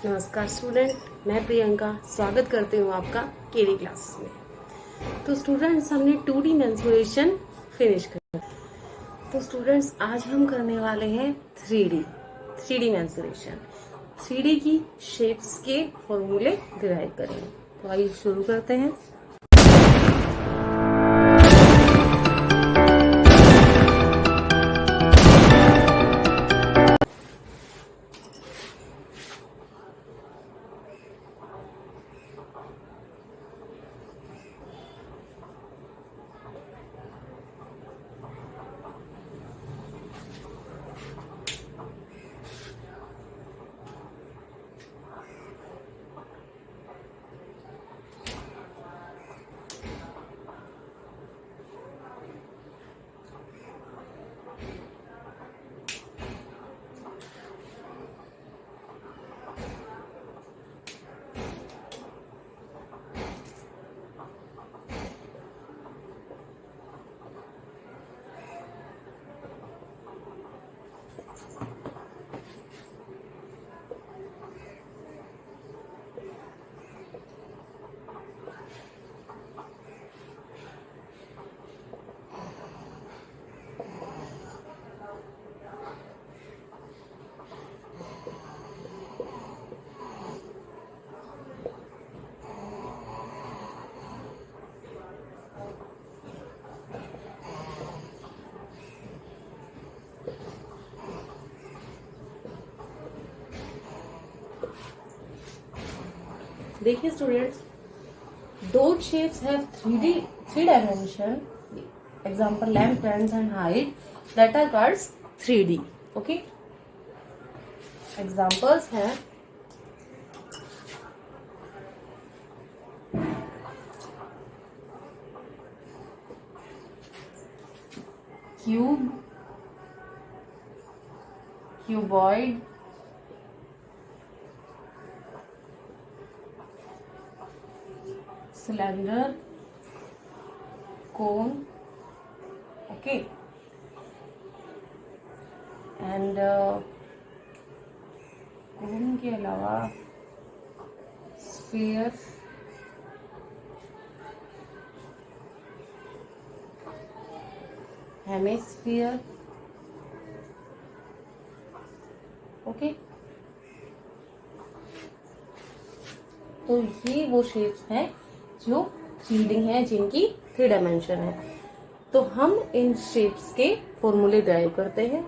नमस्कार स्टूडेंट, मैं प्रियंका स्वागत करती हूँ आपका केडी क्लासेस में। तो स्टूडेंट्स, हमने 2D मेंसुरेशन फिनिश कर। तो स्टूडेंट्स, आज हम करने वाले हैं 3D मेंसुरेशन। 3D की शेप्स के फॉर्मूले डिराइव करेंगे। तो आइए शुरू करते हैं। देखिए students, dot shapes have 3 dimension. Example, length, breadth and height that are called 3D. Okay. Examples हैं cube, cuboid, cylinder, cone. Okay. And cone के अलावा sphere, हेमिस्फीयर। ओके, तो ये वो शेप्स हैं जो 3D हैं, जिनकी 3 डायमेंशन है। तो हम इन शेप्स के फॉर्मूले ड्राइव करते हैं।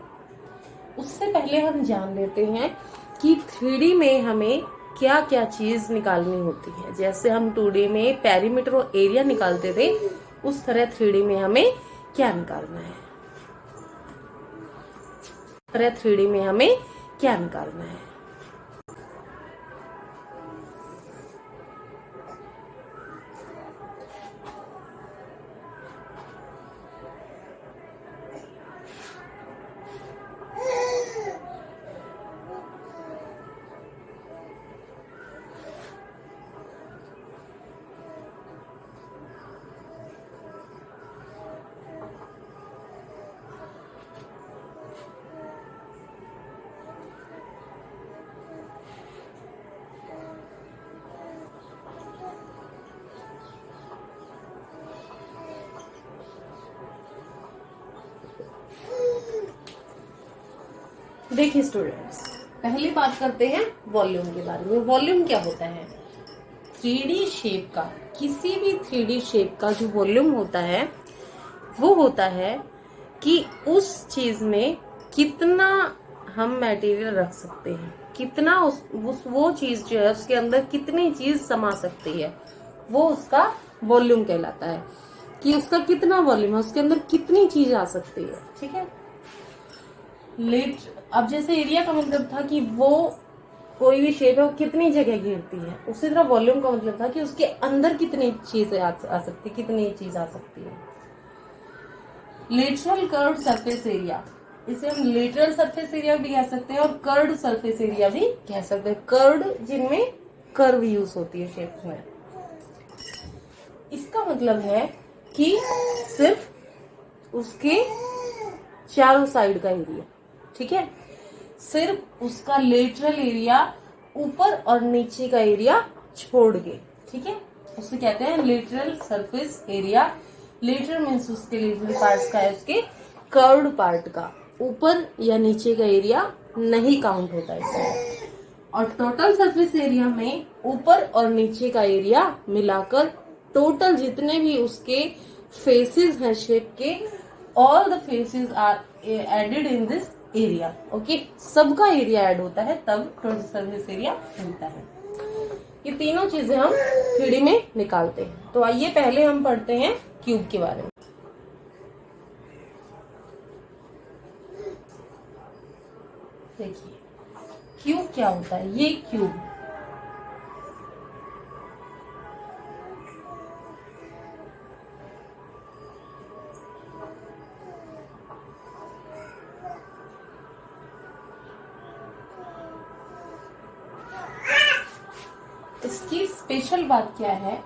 उससे पहले हम जान लेते हैं कि 3D में हमें क्या क्या चीज निकालनी होती है। जैसे हम 2D में पेरीमीटर और एरिया निकालते थे, उस तरह 3D में हमें क्या निकालना है। 3D में हमें क्या निकालना है। देखिए स्टूडेंट्स, पहली बात करते हैं वॉल्यूम के बारे में। वॉल्यूम क्या होता है? 3D शेप का, किसी भी 3D शेप का जो वॉल्यूम होता है वो होता है कि उस चीज में कितना हम मटेरियल रख सकते हैं, कितना वो चीज जो है उसके अंदर कितनी चीज समा सकती है, वो उसका वॉल्यूम कहलाता है। कि उसका कितना वॉल्यूम है, उसके अंदर कितनी चीज आ सकती है। ठीक है। अब जैसे एरिया का मतलब था कि वो कोई भी शेप है वो कितनी जगह घेरती है, उसी तरह वॉल्यूम का मतलब था कि उसके अंदर कितनी चीजें आ सकती, कितनी चीज आ सकती है। लेटरल कर्व सरफेस एरिया, इसे हम लेटरल सरफेस एरिया भी कह सकते हैं और कर्व्ड सरफेस एरिया भी कह सकते हैं। कर्व्ड जिनमें कर्व यूज होती है शेप्स में। इसका मतलब है कि सिर्फ उसके चारों साइड का एरिया। ठीक है, सिर्फ उसका लेटरल एरिया ऊपर और नीचे का एरिया छोड़ के, ठीक है, उसे कहते हैं lateral surface area. Lateral means उसके लेटरल पार्ट्स का है, उसके कर्व्ड पार्ट का ऊपर या नीचे का एरिया नहीं काउंट होता इसमें। और टोटल सरफेस एरिया में ऊपर और नीचे का एरिया मिलाकर टोटल जितने भी उसके फेसेस हैं शेप के, all the faces are added in this area. Okay, सबका एरिया ऐड होता है तब टोटल सरफेस एरिया मिलता है। ये तीनों चीजें हम 3D में निकालते हैं। तो आइए पहले हम पढ़ते हैं क्यूब के बारे में। देखिए क्यूब क्या होता है। ये क्यूब इसकी स्पेशल बात क्या है,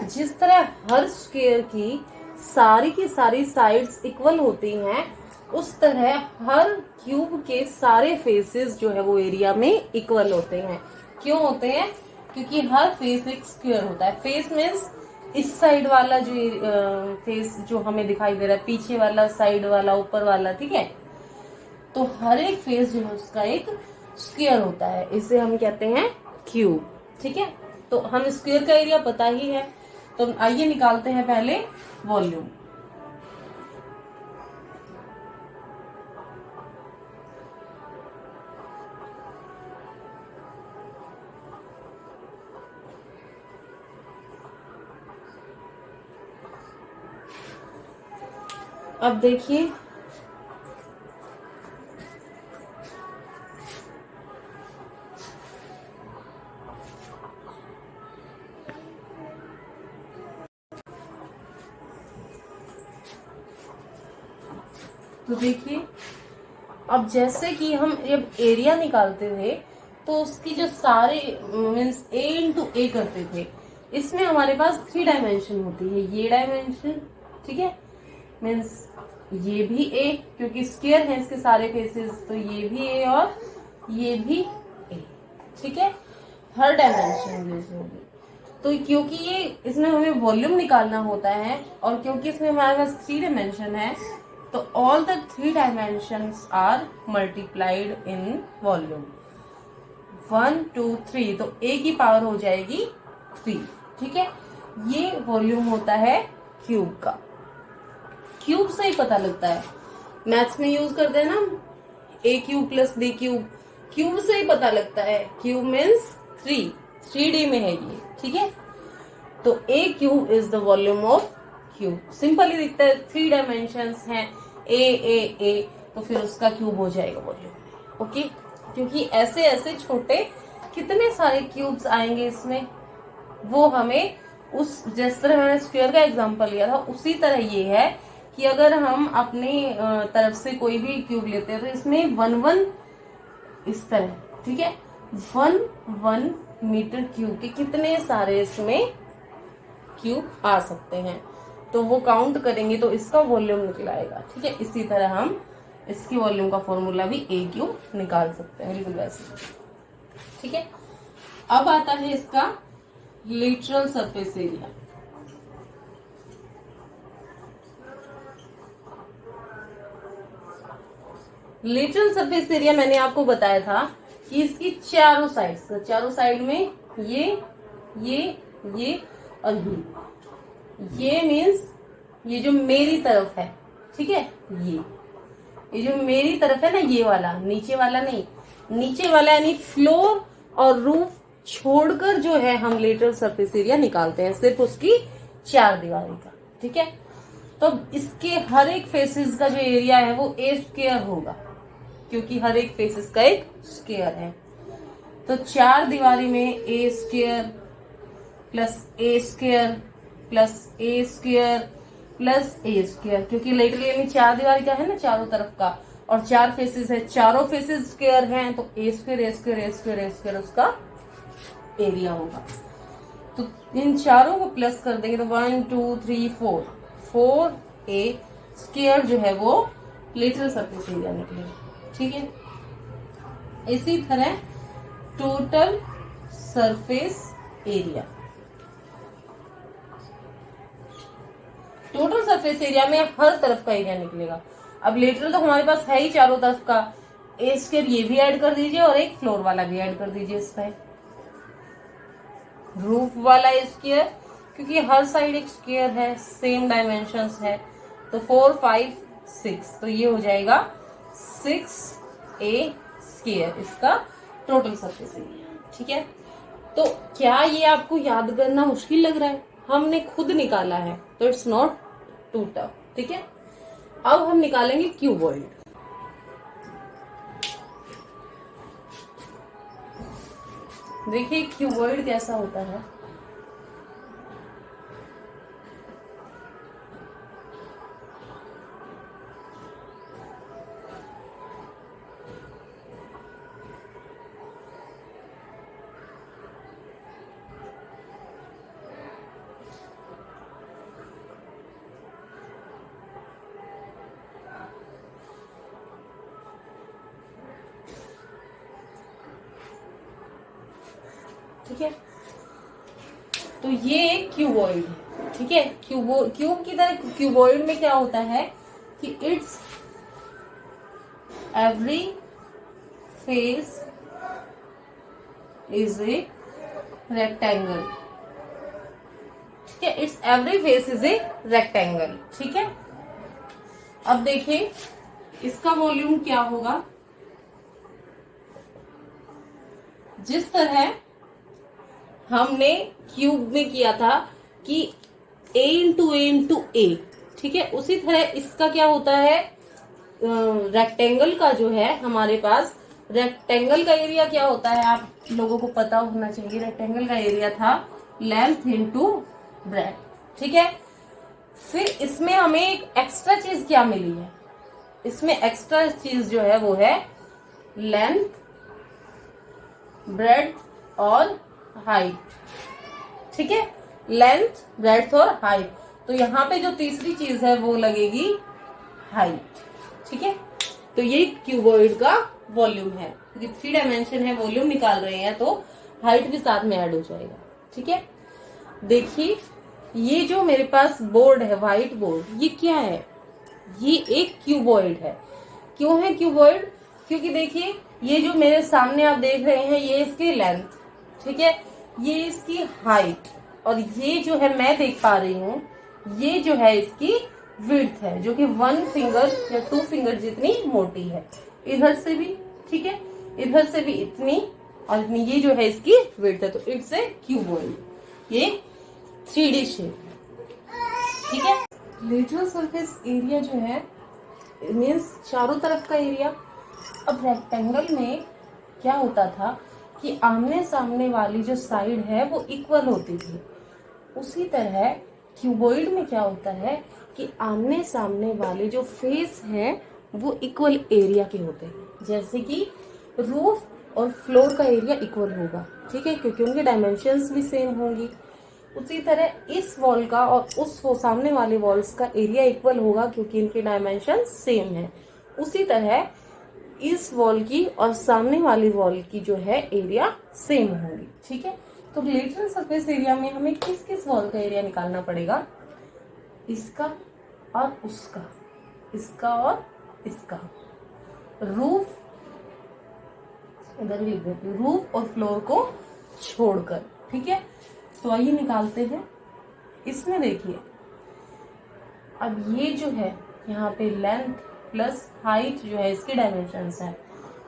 जिस तरह हर स्क्वायर की सारी साइड्स इक्वल होती हैं, उस तरह हर क्यूब के सारे फेसेस जो है वो एरिया में इक्वल होते हैं। क्यों होते हैं? क्योंकि हर फेस एक स्क्वायर होता है। फेस मीन्स इस साइड वाला जो फेस जो हमें दिखाई दे रहा है, पीछे वाला, साइड वाला, ऊपर वाला, ठीक है। तो हर एक फेस जो है उसका एक स्क्वायर होता है, इसे हम कहते हैं क्यूब, ठीक है। तो हम स्क्वायर का एरिया पता ही है, तो आइए निकालते हैं पहले वॉल्यूम। अब देखिए तो देखिए अब जैसे कि हम जब एरिया निकालते हुए तो उसकी जो सारे मीन्स ए इंटू ए करते थे, इसमें हमारे पास 3 डायमेंशन होती है। ये डायमेंशन, ठीक है, मीन्स ये भी ए, क्योंकि स्क्वायर है इसके सारे फेसेस, तो ये भी ए और ये भी ए, ठीक है। हर डायमेंशन यूज होगी। तो क्योंकि ये इसमें हमें वॉल्यूम निकालना होता है और क्योंकि इसमें हमारे पास 3 डायमेंशन है, तो all the 3 dimensions are multiplied in volume. 1 2 3, तो ए की पावर हो जाएगी 3, ठीक है। ये वॉल्यूम होता है क्यूब का। क्यूब से ही पता लगता है, मैथ्स में यूज करते हैं ना a cube plus b cube, cube से ही पता लगता है। क्यूब मीन्स 3D में है ये, ठीक है। तो a cube is the volume of cube. Simple ही दिखता है, 3 डायमेंशंस हैं, ए, तो फिर उसका क्यूब हो जाएगा वॉल्यूम। ओके, क्योंकि ऐसे ऐसे छोटे कितने सारे क्यूब्स आएंगे इसमें, वो हमें उस जिस तरह मैंने स्क्वायर का एग्जांपल लिया था उसी तरह ये है कि अगर हम अपने तरफ से कोई भी क्यूब लेते हैं तो इसमें 1 इस तरह, ठीक है, 1 मीटर क्यूब के कितने सारे इसमें क्यूब आ सकते हैं, तो वो काउंट करेंगे तो इसका वॉल्यूम निकल आएगा, ठीक है। इसी तरह हम इसकी वॉल्यूम का फॉर्मूला भी ए क्यूब निकाल सकते हैं, बिल्कुल वैसे, ठीक है। अब आता है इसका lateral surface area. Lateral surface area मैंने आपको बताया था कि इसकी चारों साइड में ये और ये मीन्स ये जो मेरी तरफ है, ठीक है, ये जो मेरी तरफ है ना, ये वाला, नीचे वाला नहीं, नीचे वाला यानी फ्लोर और रूफ छोड़कर जो है हम लेटरल सरफेस एरिया निकालते हैं, सिर्फ उसकी 4 दीवारी का, ठीक है। तो इसके हर एक फेसेस का जो एरिया है वो ए स्क्वायर होगा, क्योंकि हर एक फेसेस का एक स्क्वायर है। तो 4 दीवारी में ए स्क्वायर प्लस ए स्क्वायर प्लस ए स्क्वायर प्लस ए स्क्वायर, क्योंकि लेटरल यानी 4 दीवारी का है ना चारों तरफ का, और 4 फेसेस है, चारों फेसेस स्क्वायर हैं, तो ए स्क्वायर ए स्क्वायर ए स्क्वायर ए स्क्वायर उसका एरिया होगा। तो इन चारों को प्लस कर देंगे तो 1 2 3 4 4a स्क्वायर जो है वो लेटरल सरफेस एरिया निकलेगा। ठीक है, इसी तरह total surface area, total surface area में हर तरफ का एरिया निकलेगा। अब लेटरल तो हमारे पास है ही चारों तरफ का, ए स्क्वायर ये भी ऐड कर दीजिए और एक फ्लोर वाला भी ऐड कर दीजिए इस पर, रूफ वाला स्क्वायर, क्योंकि हर साइड एक स्क्वायर है, सेम डायमेंशंस है, तो 4 5 6, तो ये हो जाएगा 6a स्क्वायर इसका टोटल सरफेस एरिया। ठीक है, तो क्या ये आपको याद करना मुश्किल लग रहा है? हमने खुद निकाला है तो इट्स नॉट टू टफ। ठीक है, अब हम निकालेंगे क्यूबॉइड। देखिए क्यूबॉइड कैसा होता है। ठीक है, तो ये क्यूबॉइड है। ठीक है, क्यूब की तरह क्यूबॉइड में क्या होता है कि it's every face is a rectangle. ठीक है, it's every face is a rectangle. ठीक है, अब देखिए इसका वॉल्यूम क्या होगा। जिस तरह हमने क्यूब में किया था कि a इंटू ए इंटू ए, ठीक है, उसी तरह इसका क्या होता है, रेक्टेंगल का जो है हमारे पास, रेक्टेंगल का एरिया क्या होता है आप लोगों को पता होना चाहिए। रेक्टेंगल का एरिया था लेंथ इंटू ब्रेड्थ। ठीक है, फिर इसमें हमें एक एक्स्ट्रा चीज क्या मिली है, इसमें एक्स्ट्रा चीज जो है वो है लेंथ, ब्रेड्थ और हाइट। ठीक है, लेंथ, ब्रेड्थ और हाइट, तो यहाँ पे जो तीसरी चीज है वो लगेगी हाइट। ठीक है, तो ये क्यूबॉइड का वॉल्यूम है, क्योंकि 3 डायमेंशन है, वॉल्यूम निकाल रहे हैं तो हाइट भी साथ में ऐड हो जाएगा। ठीक है, देखिए ये जो मेरे पास बोर्ड है, व्हाइट बोर्ड, ये क्या है, ये एक क्यूबॉइड है। क्यों है क्यूबॉइड? क्योंकि देखिए ये जो मेरे सामने आप देख रहे हैं ये इसकी लेंथ, ठीक है, ये इसकी हाइट, और ये जो है मैं देख पा रही हूँ ये जो है इसकी विड्थ है, जो कि 1 फिंगर या 2 फिंगर जितनी मोटी है। इधर से भी, ठीक है, इधर से भी इतनी, और इतनी, ये जो है इसकी विड्थ है, तो इट्स ए क्यूबॉइड, ये 3D शेप है। ठीक है, लेटरल सरफेस एरिया जो है मीन्स चारों तरफ का एरिया। अब रेक्टेंगल में क्या होता था कि आमने सामने वाली जो साइड है वो इक्वल होती थी, उसी तरह क्यूबॉइड में क्या होता है कि आमने सामने वाले जो फेस हैं वो इक्वल एरिया के होते हैं। जैसे कि रूफ और फ्लोर का एरिया इक्वल होगा, ठीक है, क्योंकि उनके डायमेंशंस भी सेम होंगी। उसी तरह इस वॉल का और उस सामने वाले वॉल्स का एरिया इक्वल होगा, क्योंकि इनके डायमेंशन सेम है। उसी तरह इस वॉल की और सामने वाली वॉल की जो है एरिया सेम होगी। ठीक है, तो लेटरल सरफेस एरिया में हमें किस किस वॉल का एरिया निकालना पड़ेगा, इसका और उसका, इसका और इसका, रूफ, इधर भी रूफ और फ्लोर को छोड़कर। ठीक है, तो आइए निकालते हैं। इसमें देखिए अब ये जो है यहाँ पे लेंथ प्लस हाइट जो है इसके डायमेंशंस है,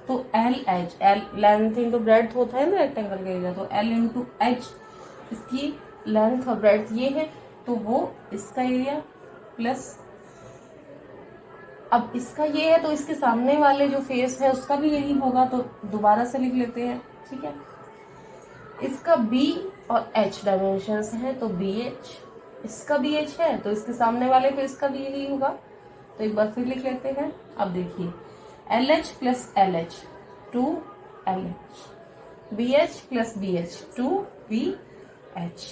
तो L H, L length into breadth होता है ना रेक्टेंगल का एरिया, तो एल इंटू एच इसकी लेंथ और ब्रेड्थ ये है, तो वो इसका एरिया प्लस, अब इसका ये है तो इसके सामने वाले जो फेस है उसका भी यही होगा, तो दोबारा से लिख लेते हैं। ठीक है, इसका बी और एच डायमेंशंस है, तो बी एच, इसका बी एच है तो इसके सामने वाले फेस का भी यही होगा, तो एक बार फिर लिख लेते हैं। अब देखिए L H plus L H 2 L H, B H plus B H 2 B H.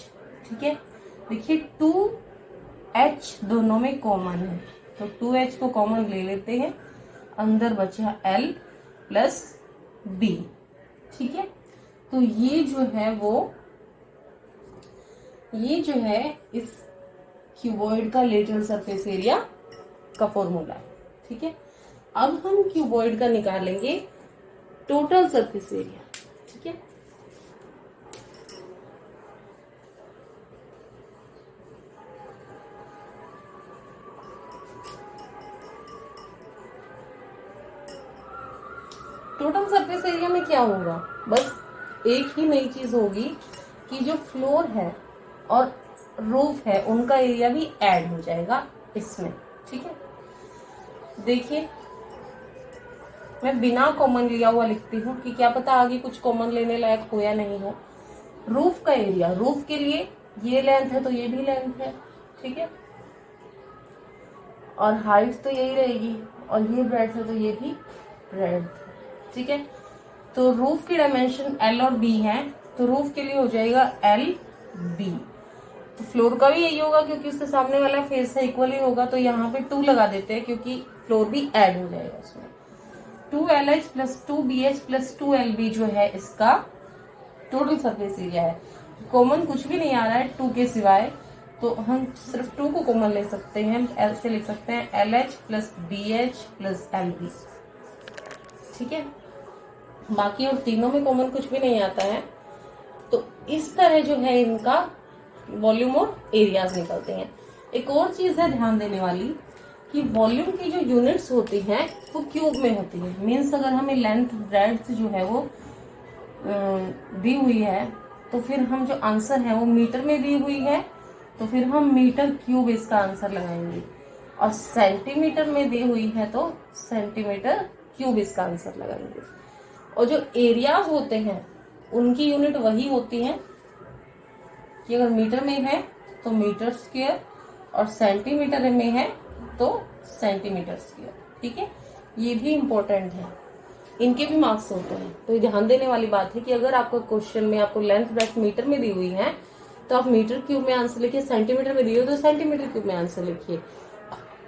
ठीक है, देखिए 2h दोनों में कॉमन है, तो 2h को कॉमन ले लेते हैं, अंदर बचा L प्लस B। ठीक है, तो ये जो है इस क्यूबॉइड का लेटरल सरफेस एरिया का फॉर्मूला है। ठीक है, अब हम क्यूबॉइड का निकालेंगे टोटल सरफेस एरिया। ठीक है, टोटल सरफेस एरिया में क्या होगा, बस एक ही नई चीज होगी कि जो फ्लोर है और रूफ है उनका एरिया भी ऐड हो जाएगा इसमें। ठीक है, देखिए मैं बिना कॉमन लिया हुआ लिखती हूँ कि क्या पता आगे कुछ कॉमन लेने लायक हो या नहीं हो। रूफ का एरिया, रूफ के लिए ये लेंथ है तो ये भी लेंथ है। ठीक है, और हाइट तो यही रहेगी, और ये ब्रेड्थ है तो ये भी ब्रेड्थ। ठीक है, तो रूफ की डायमेंशन L और B है, तो रूफ के लिए हो जाएगा LB। तो फ्लोर का भी यही होगा क्योंकि उसके सामने वाला फेस है, इक्वल ही होगा, तो यहाँ पे 2 लगा देते हैं क्योंकि फ्लोर भी ऐड हो जाएगा उसमें। 2LH plus 2BH plus 2LB जो है इसका टोटल सरफेस एरिया है। कॉमन कुछ भी नहीं आ रहा है 2 के सिवाय, तो हम सिर्फ 2 को कॉमन ले सकते हैं, ऐसे लिख सकते हैं LH plus BH plus LB। ठीक है, बाकी और तीनों में कॉमन कुछ भी नहीं आता है। तो इस तरह जो है इनका वॉल्यूम और एरियाज निकलते हैं। एक और चीज है ध्यान देने वाली कि वॉल्यूम की जो यूनिट्स होती हैं वो क्यूब में होती है। मीन्स अगर हमें लेंथ ब्रेड्थ जो है वो दी हुई है, तो फिर हम जो आंसर है वो मीटर में दी हुई है, तो फिर हम मीटर क्यूब इसका आंसर लगाएंगे, और सेंटीमीटर में दी हुई है तो सेंटीमीटर क्यूब इसका आंसर लगाएंगे। और जो एरियाज होते हैं उनकी यूनिट वही होती है कि अगर मीटर में है तो मीटर स्क्वायर, और सेंटीमीटर में है तो सेंटीमीटर स्क्वायर। ठीक है, ये भी इम्पोर्टेंट है, इनके भी मार्क्स होते हैं। तो ये ध्यान देने वाली बात है कि अगर आपको क्वेश्चन में आपको लेंथ ब्रेड्थ मीटर में दी हुई है तो आप मीटर क्यूब में आंसर लिखिए, सेंटीमीटर में दी हुई तो सेंटीमीटर क्यूब में आंसर लिखिए।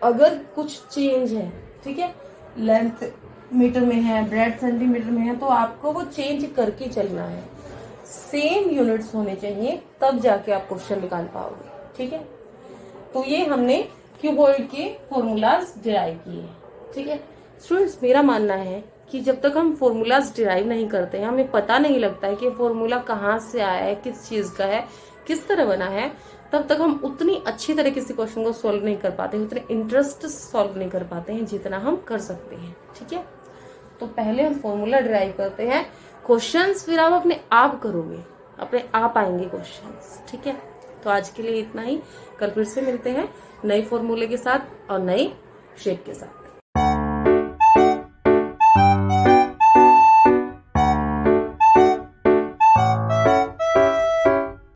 अगर कुछ चेंज है, ठीक है, लेंथ मीटर में है, ब्रेड्थ सेंटीमीटर में है, तो आपको वो चेंज करके चलना है। सेम यूनिट्स होने चाहिए, तब जाके आप क्वेश्चन निकाल पाओगे। ठीक है, तो ये हमने क्यूबॉइड के फॉर्मूलाज डिराइव किए। ठीक है स्टूडेंट्स, मेरा मानना है कि जब तक हम फॉर्मूलाज डिराइव नहीं करते हैं, हमें पता नहीं लगता है कि फॉर्मूला कहाँ से आया है, किस चीज का है, किस तरह बना है, तब तक हम उतनी अच्छी तरह किसी क्वेश्चन को सॉल्व नहीं कर पाते, उतने इंटरेस्ट सॉल्व नहीं कर पाते हैं जितना हम कर सकते हैं। ठीक है, तो पहले हम फॉर्मूला डिराइव करते हैं, क्वेश्चंस फिर आप अपने आप करोगे, अपने आप आएंगे क्वेश्चंस। ठीक है, तो आज के लिए इतना ही। कल फिर से मिलते हैं नए फॉर्मूले के साथ और नई शेप के साथ।